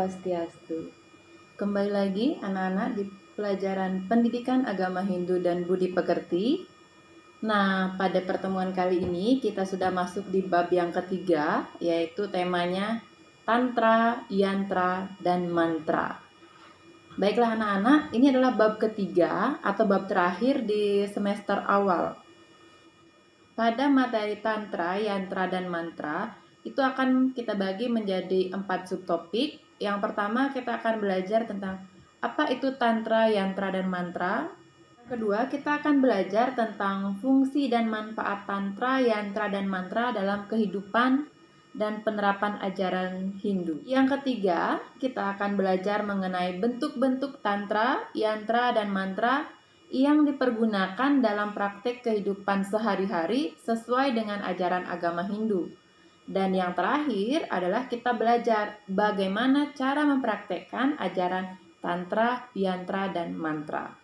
Swastiastu. Kembali lagi anak-anak di pelajaran Pendidikan Agama Hindu dan Budi Pekerti. Nah, pada pertemuan kali ini kita sudah masuk di bab yang ketiga, yaitu temanya Tantra, Yantra, dan Mantra. Baiklah anak-anak, ini adalah bab ketiga atau bab terakhir di semester awal. Pada materi Tantra, Yantra, dan Mantra, itu akan kita bagi menjadi 4 subtopik. Yang pertama kita akan belajar tentang apa itu Tantra, Yantra, dan Mantra. Yang kedua kita akan belajar tentang fungsi dan manfaat Tantra, Yantra, dan Mantra dalam kehidupan dan penerapan ajaran Hindu. Yang ketiga kita akan belajar mengenai bentuk-bentuk Tantra, Yantra, dan Mantra yang dipergunakan dalam praktek kehidupan sehari-hari sesuai dengan ajaran agama Hindu. Dan yang terakhir adalah kita belajar bagaimana cara mempraktekkan ajaran Tantra, Yantra, dan Mantra.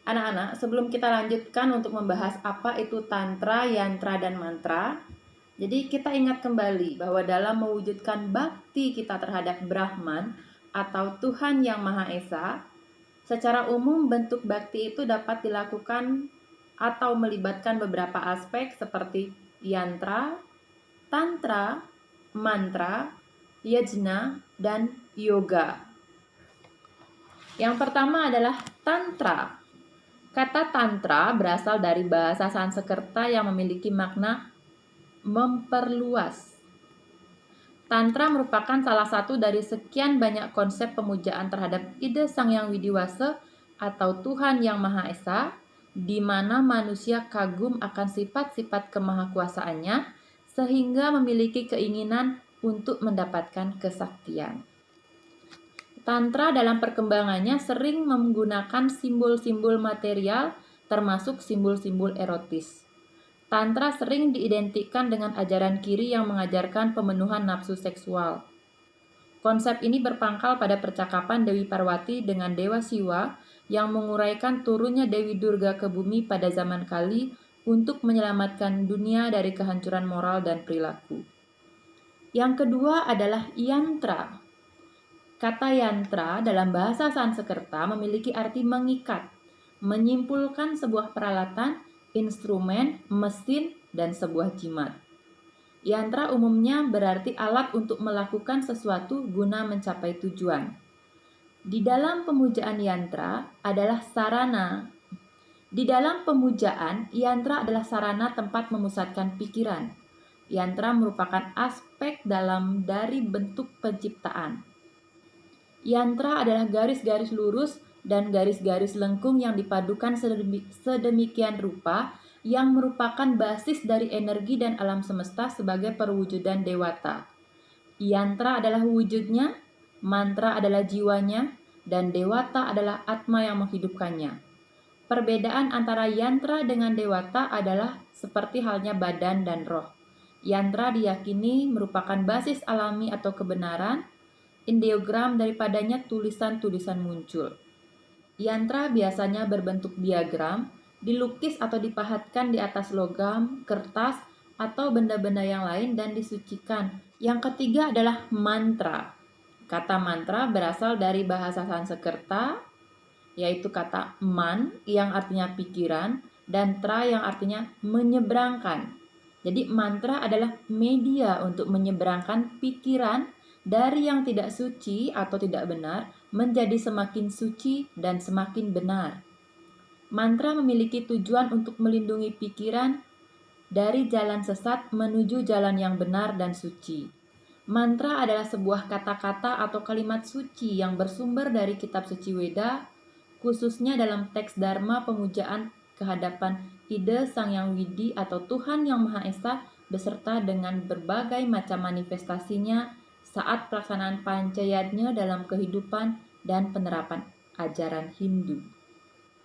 Anak-anak, sebelum kita lanjutkan untuk membahas apa itu Tantra, Yantra, dan Mantra, jadi kita ingat kembali bahwa dalam mewujudkan bakti kita terhadap Brahman atau Tuhan Yang Maha Esa, secara umum bentuk bakti itu dapat dilakukan atau melibatkan beberapa aspek seperti yantra, tantra, mantra, yajna, dan yoga. Yang pertama adalah tantra. Kata tantra berasal dari bahasa Sanskerta yang memiliki makna memperluas. Tantra merupakan salah satu dari sekian banyak konsep pemujaan terhadap ide Sang Yang Widiwasa atau Tuhan Yang Maha Esa, di mana manusia kagum akan sifat-sifat kemahakuasaannya sehingga memiliki keinginan untuk mendapatkan kesaktian. Tantra dalam perkembangannya sering menggunakan simbol-simbol material termasuk simbol-simbol erotis. Tantra sering diidentikan dengan ajaran kiri yang mengajarkan pemenuhan nafsu seksual. Konsep ini berpangkal pada percakapan Dewi Parwati dengan Dewa Siwa yang menguraikan turunnya Dewi Durga ke bumi pada zaman Kali untuk menyelamatkan dunia dari kehancuran moral dan perilaku. Yang kedua adalah yantra. Kata yantra dalam bahasa Sanskerta memiliki arti mengikat, menyimpulkan sebuah peralatan, instrumen, mesin, dan sebuah jimat. Yantra umumnya berarti alat untuk melakukan sesuatu guna mencapai tujuan. Di dalam pemujaan yantra adalah sarana. Di dalam pemujaan, yantra adalah sarana tempat memusatkan pikiran. Yantra merupakan aspek dalam dari bentuk penciptaan. Yantra adalah garis-garis lurus dan garis-garis lengkung yang dipadukan sedemikian rupa yang merupakan basis dari energi dan alam semesta sebagai perwujudan dewata. Yantra adalah wujudnya, mantra adalah jiwanya, dan dewata adalah atma yang menghidupkannya. Perbedaan antara yantra dengan dewata adalah seperti halnya badan dan roh. Yantra diyakini merupakan basis alami atau kebenaran. Ideogram daripadanya tulisan-tulisan muncul. Yantra biasanya berbentuk diagram, dilukis atau dipahatkan di atas logam, kertas, atau benda-benda yang lain dan disucikan. Yang ketiga adalah mantra. Kata mantra berasal dari bahasa Sanskerta, yaitu kata man yang artinya pikiran dan tra yang artinya menyeberangkan. Jadi mantra adalah media untuk menyeberangkan pikiran dari yang tidak suci atau tidak benar menjadi semakin suci dan semakin benar. Mantra memiliki tujuan untuk melindungi pikiran dari jalan sesat menuju jalan yang benar dan suci. Mantra adalah sebuah kata-kata atau kalimat suci yang bersumber dari kitab suci Weda, khususnya dalam teks Dharma pemujaan kehadapan ide Sang Yang Widi atau Tuhan Yang Maha Esa beserta dengan berbagai macam manifestasinya saat pelaksanaan pancayatnya dalam kehidupan dan penerapan ajaran Hindu.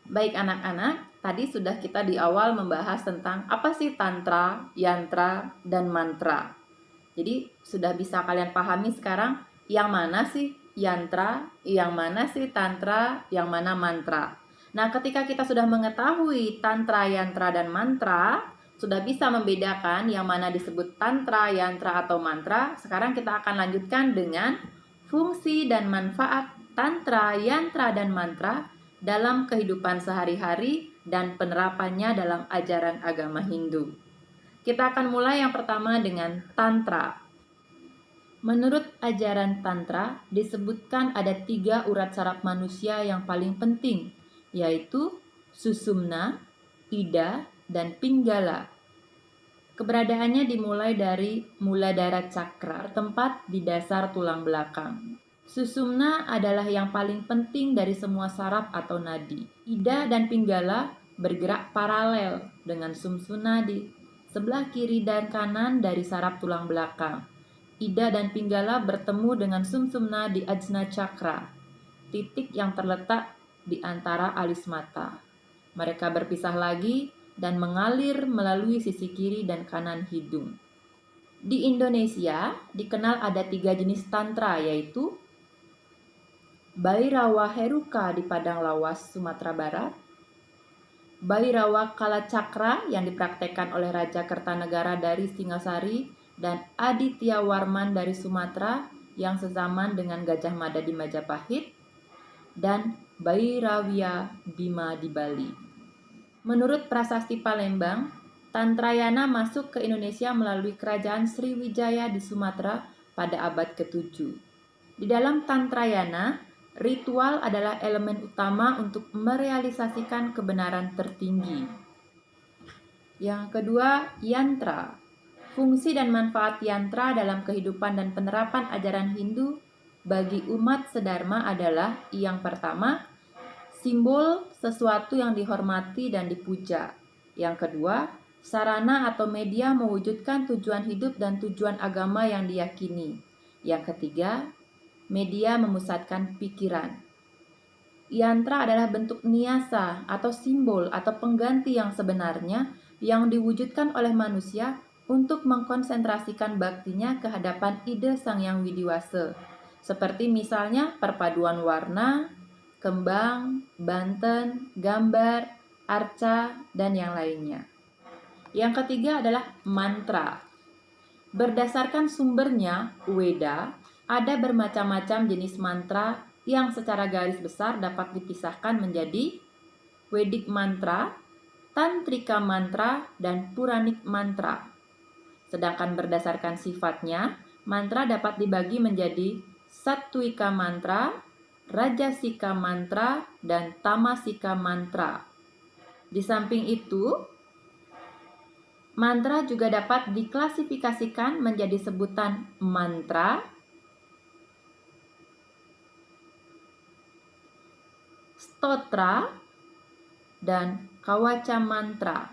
Baik anak-anak, tadi sudah kita di awal membahas tentang apa sih Tantra, Yantra, dan Mantra. Jadi sudah bisa kalian pahami sekarang yang mana sih Yantra, yang mana sih Tantra, yang mana Mantra. Nah, ketika kita sudah mengetahui Tantra, Yantra, dan Mantra, sudah bisa membedakan yang mana disebut Tantra, Yantra, atau Mantra. Sekarang kita akan lanjutkan dengan fungsi dan manfaat tantra, yantra, dan mantra dalam kehidupan sehari-hari dan penerapannya dalam ajaran agama Hindu. Kita akan mulai yang pertama dengan tantra. Menurut ajaran tantra, disebutkan ada 3 urat saraf manusia yang paling penting, yaitu susumna, ida, dan pinggala. Keberadaannya dimulai dari muladhara cakra, tempat di dasar tulang belakang. Susumna adalah yang paling penting dari semua saraf atau nadi. Ida dan pinggala bergerak paralel dengan sumsuna di sebelah kiri dan kanan dari saraf tulang belakang. Ida dan pinggala bertemu dengan sumsumna di ajna cakra, titik yang terletak di antara alis mata. Mereka berpisah lagi dan mengalir melalui sisi kiri dan kanan hidung. Di Indonesia dikenal ada 3 jenis tantra, yaitu Bhairawa Heruka di Padang Lawas, Sumatera Barat, Bhairawa Kalacakra yang dipraktekkan oleh Raja Kertanegara dari Singasari, dan Aditya Warman dari Sumatera yang sezaman dengan Gajah Mada di Majapahit, dan Bhairawiya Bima di Bali. Menurut Prasasti Palembang, Tantrayana masuk ke Indonesia melalui Kerajaan Sriwijaya di Sumatera pada abad ke-7. Di dalam Tantrayana, ritual adalah elemen utama untuk merealisasikan kebenaran tertinggi. Yang kedua, yantra. Fungsi dan manfaat yantra dalam kehidupan dan penerapan ajaran Hindu bagi umat sedharma adalah yang pertama, simbol sesuatu yang dihormati dan dipuja. Yang kedua, sarana atau media mewujudkan tujuan hidup dan tujuan agama yang diyakini. Yang ketiga, media memusatkan pikiran. Yantra adalah bentuk niasa atau simbol atau pengganti yang sebenarnya yang diwujudkan oleh manusia untuk mengkonsentrasikan baktinya ke hadapan ide Sang Yang Widiwasa, seperti misalnya perpaduan warna, kembang, banten, gambar, arca, dan yang lainnya. Yang ketiga adalah mantra. Berdasarkan sumbernya, Weda, ada bermacam-macam jenis mantra yang secara garis besar dapat dipisahkan menjadi Vedic mantra, Tantrika mantra, dan Puranik mantra. Sedangkan berdasarkan sifatnya, mantra dapat dibagi menjadi Sattwika mantra, Rajasika mantra, dan Tamasika mantra. Di samping itu, mantra juga dapat diklasifikasikan menjadi sebutan mantra, stotra, dan kawaca mantra.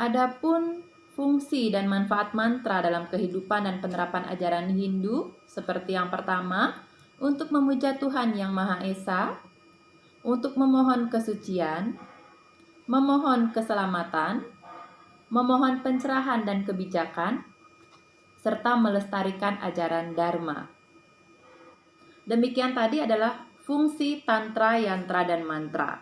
Adapun fungsi dan manfaat mantra dalam kehidupan dan penerapan ajaran Hindu seperti yang pertama, untuk memuja Tuhan Yang Maha Esa, untuk memohon kesucian, memohon keselamatan, memohon pencerahan dan kebijakan, serta melestarikan ajaran Dharma. Demikian tadi adalah fungsi tantra, yantra, dan mantra.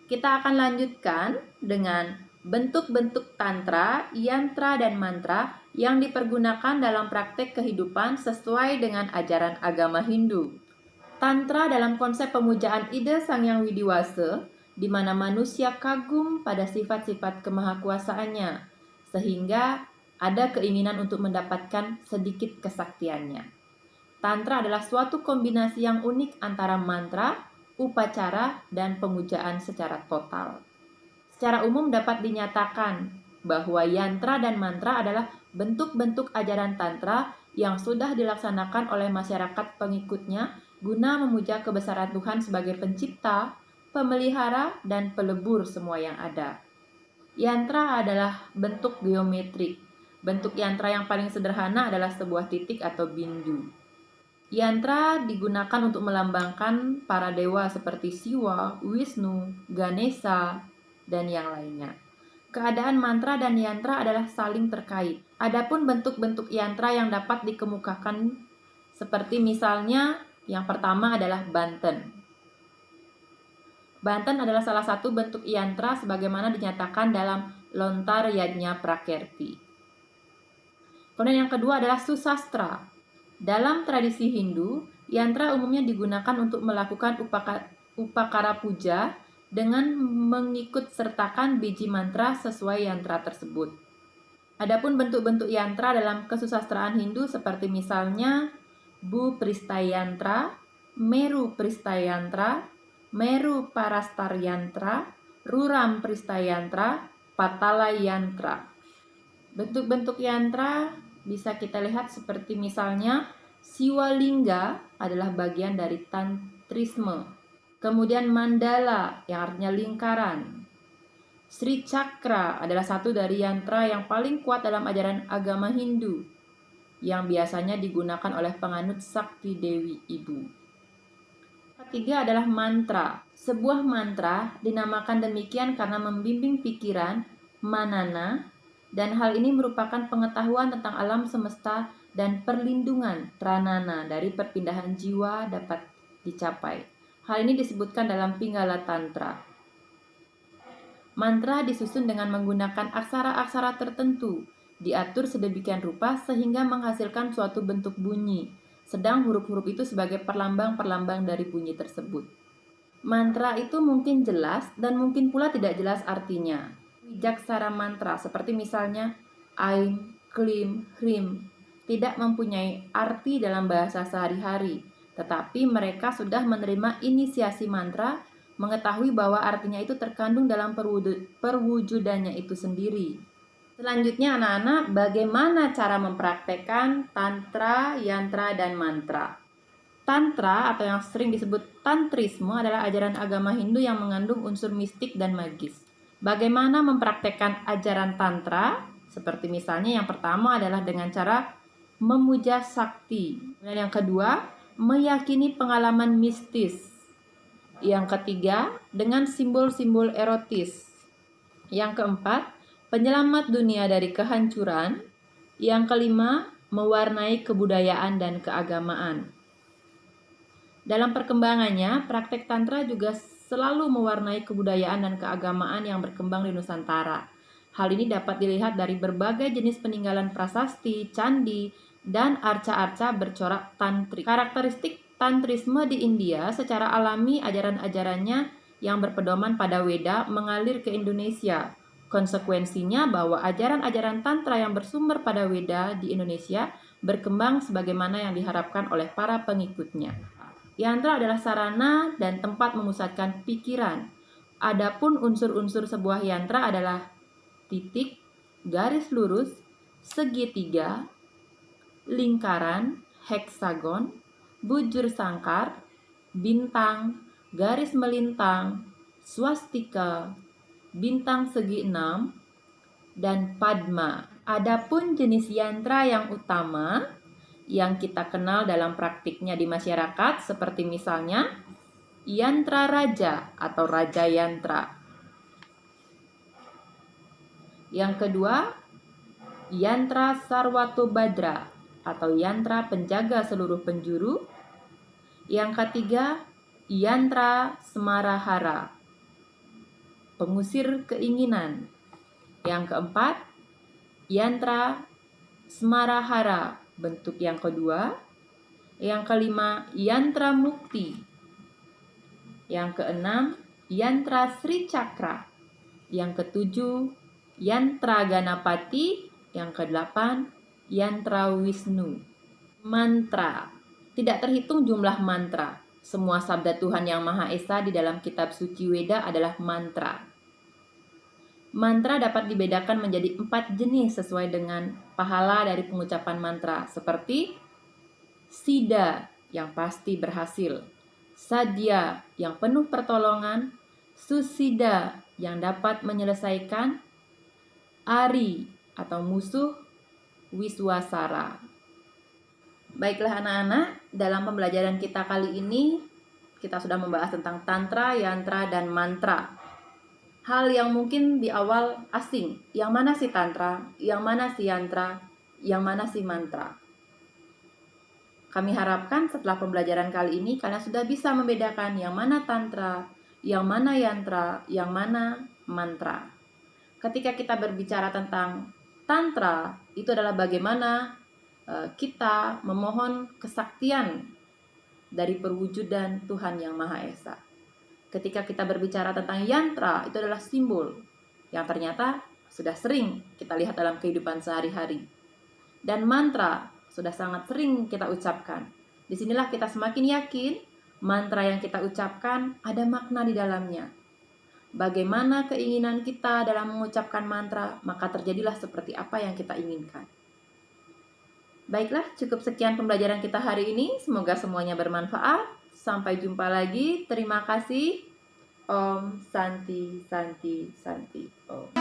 Kita akan lanjutkan dengan bentuk-bentuk tantra, yantra, dan mantra yang dipergunakan dalam praktek kehidupan sesuai dengan ajaran agama Hindu. Tantra dalam konsep pemujaan ide Sang Yang Widiwasa, di mana manusia kagum pada sifat-sifat kemahakuasaannya, sehingga ada keinginan untuk mendapatkan sedikit kesaktiannya. Tantra adalah suatu kombinasi yang unik antara mantra, upacara, dan pemujaan secara total. Secara umum dapat dinyatakan bahwa yantra dan mantra adalah bentuk-bentuk ajaran tantra yang sudah dilaksanakan oleh masyarakat pengikutnya guna memuja kebesaran Tuhan sebagai pencipta, pemelihara, dan pelebur semua yang ada. Yantra adalah bentuk geometrik. Bentuk yantra yang paling sederhana adalah sebuah titik atau bindu. Yantra digunakan untuk melambangkan para dewa seperti Siwa, Wisnu, Ganesha, dan yang lainnya. Keadaan mantra dan yantra adalah saling terkait. Adapun bentuk-bentuk yantra yang dapat dikemukakan seperti misalnya yang pertama adalah banten. Banten adalah salah satu bentuk yantra sebagaimana dinyatakan dalam Lontar Yajna Prakerti. Kemudian yang kedua adalah susastra. Dalam tradisi Hindu, yantra umumnya digunakan untuk melakukan upakara puja dengan mengikut sertakan biji mantra sesuai yantra tersebut. Adapun bentuk-bentuk yantra dalam kesusastraan Hindu seperti misalnya Bu Pristayantra, Meru Pristayantra, Meru Parastar Yantra, Ruram Pristayantra, Patala Yantra. Bentuk-bentuk yantra bisa kita lihat seperti misalnya Siwalingga adalah bagian dari tantrisme. Kemudian mandala yang artinya lingkaran. Sri Cakra adalah satu dari yantra yang paling kuat dalam ajaran agama Hindu yang biasanya digunakan oleh penganut Sakti Dewi Ibu. Ketiga adalah mantra. Sebuah mantra dinamakan demikian karena membimbing pikiran, manana, dan hal ini merupakan pengetahuan tentang alam semesta dan perlindungan tranana dari perpindahan jiwa dapat dicapai. Hal ini disebutkan dalam Pinggala Tantra. Mantra disusun dengan menggunakan aksara-aksara tertentu, diatur sedemikian rupa sehingga menghasilkan suatu bentuk bunyi, sedang huruf-huruf itu sebagai perlambang-perlambang dari bunyi tersebut. Mantra itu mungkin jelas dan mungkin pula tidak jelas artinya. Wijaksara mantra seperti misalnya Aim, Klim, Hrim tidak mempunyai arti dalam bahasa sehari-hari, tetapi mereka sudah menerima inisiasi mantra, mengetahui bahwa artinya itu terkandung dalam perwujudannya itu sendiri. Selanjutnya anak-anak, bagaimana cara mempraktekkan tantra, yantra, dan mantra? Tantra atau yang sering disebut tantrisme adalah ajaran agama Hindu yang mengandung unsur mistik dan magis. Bagaimana mempraktekkan ajaran tantra? Seperti misalnya yang pertama adalah dengan cara memuja sakti. Dan yang kedua, meyakini pengalaman mistis. Yang ketiga, dengan simbol-simbol erotis. Yang keempat, penyelamat dunia dari kehancuran. Yang kelima, mewarnai kebudayaan dan keagamaan. Dalam perkembangannya, praktek tantra juga selalu mewarnai kebudayaan dan keagamaan yang berkembang di Nusantara. Hal ini dapat dilihat dari berbagai jenis peninggalan prasasti, candi, dan arca-arca bercorak tantrik. Karakteristik tantrisme di India secara alami ajaran-ajarannya yang berpedoman pada Weda mengalir ke Indonesia. Konsekuensinya bahwa ajaran-ajaran tantra yang bersumber pada Weda di Indonesia berkembang sebagaimana yang diharapkan oleh para pengikutnya. Yantra adalah sarana dan tempat memusatkan pikiran. Adapun unsur-unsur sebuah yantra adalah titik, garis lurus, segitiga, lingkaran, heksagon, bujur sangkar, bintang, garis melintang, swastika, bintang segi 6, dan padma. Adapun jenis yantra yang utama yang kita kenal dalam praktiknya di masyarakat seperti misalnya yantra raja atau raja yantra. Yang kedua, yantra sarwatobadra atau yantra penjaga seluruh penjuru. Yang ketiga, yantra semarahara, pengusir keinginan. Yang keempat, yantra semarahara, bentuk yang kedua. Yang kelima, yantra mukti. Yang keenam, yantra Sri Cakra. Yang ketujuh, yantra Ganapati. Yang kedelapan, yantra Wisnu. Mantra. Tidak terhitung jumlah mantra. Semua sabda Tuhan Yang Maha Esa di dalam kitab suci Weda adalah mantra. Mantra dapat dibedakan menjadi 4 jenis sesuai dengan pahala dari pengucapan mantra, seperti Sida yang pasti berhasil, Sadya yang penuh pertolongan, Susida yang dapat menyelesaikan, Ari atau musuh, Wiswasara. Baiklah anak-anak, dalam pembelajaran kita kali ini kita sudah membahas tentang tantra, yantra, dan mantra. Hal yang mungkin di awal asing, yang mana sih tantra, yang mana sih yantra, yang mana sih mantra. Kami harapkan setelah pembelajaran kali ini kalian sudah bisa membedakan yang mana tantra, yang mana yantra, yang mana mantra. Ketika kita berbicara tentang tantra, itu adalah bagaimana kita memohon kesaktian dari perwujudan Tuhan Yang Maha Esa. Ketika kita berbicara tentang yantra, itu adalah simbol yang ternyata sudah sering kita lihat dalam kehidupan sehari-hari. Dan mantra sudah sangat sering kita ucapkan. Disinilah kita semakin yakin mantra yang kita ucapkan ada makna di dalamnya. Bagaimana keinginan kita dalam mengucapkan mantra, maka terjadilah seperti apa yang kita inginkan. Baiklah, cukup sekian pembelajaran kita hari ini. Semoga semuanya bermanfaat. Sampai jumpa lagi. Terima kasih. Om Santi Santi Santi Om.